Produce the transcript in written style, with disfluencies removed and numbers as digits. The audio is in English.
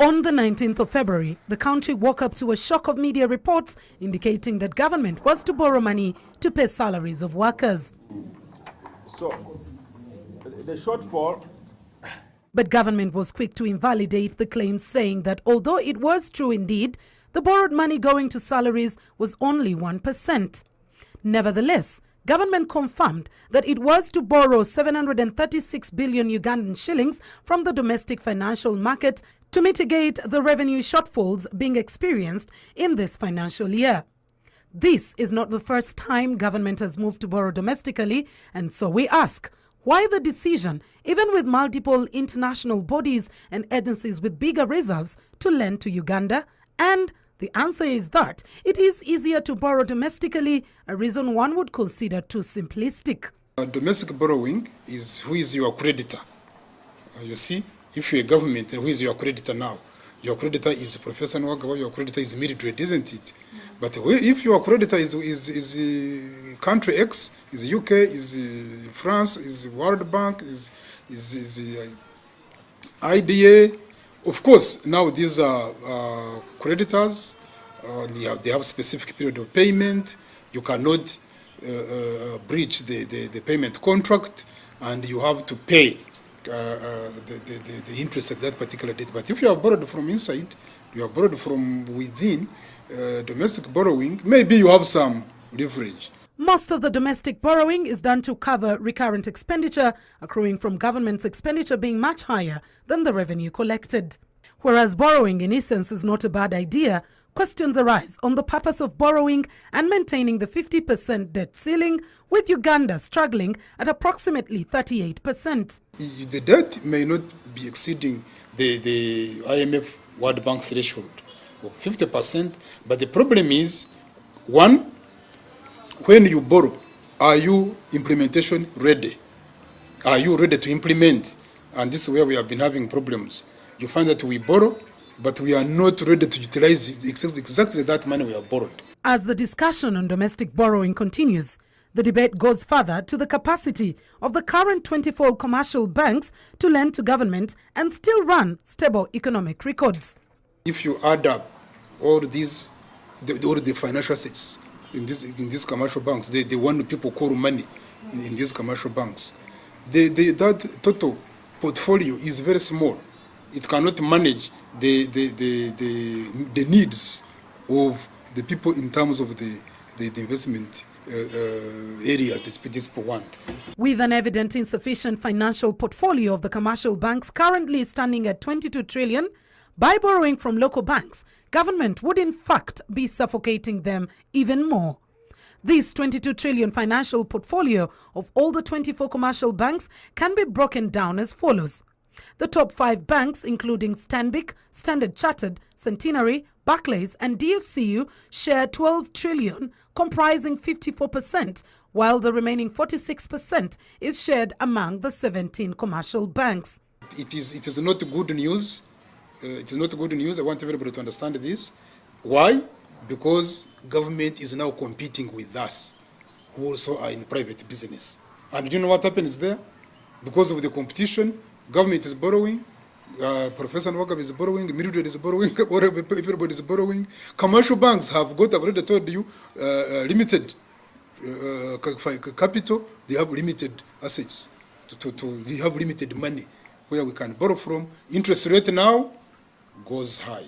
On the 19th of February, the country woke up to a shock of media reports indicating that government was to borrow money to pay salaries of workers. So, the shortfall... But government was quick to invalidate the claims, saying that although it was true indeed, the borrowed money going to salaries was only 1%. Nevertheless, government confirmed that it was to borrow 736 billion Ugandan shillings from the domestic financial market to mitigate the revenue shortfalls being experienced in this financial year. This is not the first time government has moved to borrow domestically, and so we ask, why the decision, even with multiple international bodies and agencies with bigger reserves, to lend to Uganda? And the answer is that it is easier to borrow domestically, a reason one would consider too simplistic. Domestic borrowing is who is your creditor. You see, if you're a government, who is your creditor now? Your creditor is Professor Nwagawa, your creditor is Mildred, isn't it? But if your creditor is country X, is UK, is France, is World Bank, is IDA, of course, now these are creditors, they have specific period of payment, you cannot breach the payment contract, and you have to pay the interest at that particular date. But if you have borrowed from inside, you have borrowed from within, domestic borrowing, maybe you have some leverage. Most of the domestic borrowing is done to cover recurrent expenditure, accruing from government's expenditure being much higher than the revenue collected. Whereas borrowing in essence is not a bad idea, questions arise on the purpose of borrowing and maintaining the 50% debt ceiling, with Uganda struggling at approximately 38%. The debt may not be exceeding the IMF World Bank threshold of 50%, but the problem is, one, when you borrow, are you implementation ready? Are you ready to implement? And this is where we have been having problems. You find that we borrow, but we are not ready to utilize exactly that money we have borrowed. As the discussion on domestic borrowing continues, the debate goes further to the capacity of the current 24 commercial banks to lend to government and still run stable economic records. If you add up all the financial assets in these commercial banks, the one people call money in these commercial banks, that total portfolio is very small. It cannot manage the needs of the people in terms of the investment areas that people want. With an evident insufficient financial portfolio of the commercial banks currently standing at 22 trillion, by borrowing from local banks, government would in fact be suffocating them even more. This 22 trillion financial portfolio of all the 24 commercial banks can be broken down as follows. The top 5 banks, including Stanbic, Standard Chartered, Centenary, Barclays and DFCU, share 12 trillion, comprising 54%, while the remaining 46% is shared among the 17 commercial banks. It is not good news. It is not good news. I want everybody to understand this. Why? Because government is now competing with us, who also are in private business. And do you know what happens there? Because of the competition, government is borrowing, Professor Nwagawa is borrowing, Mildred is borrowing, everybody is borrowing. Commercial banks have got, I've already told you, limited capital, they have limited assets, they have limited money where we can borrow from. Interest rate now goes high.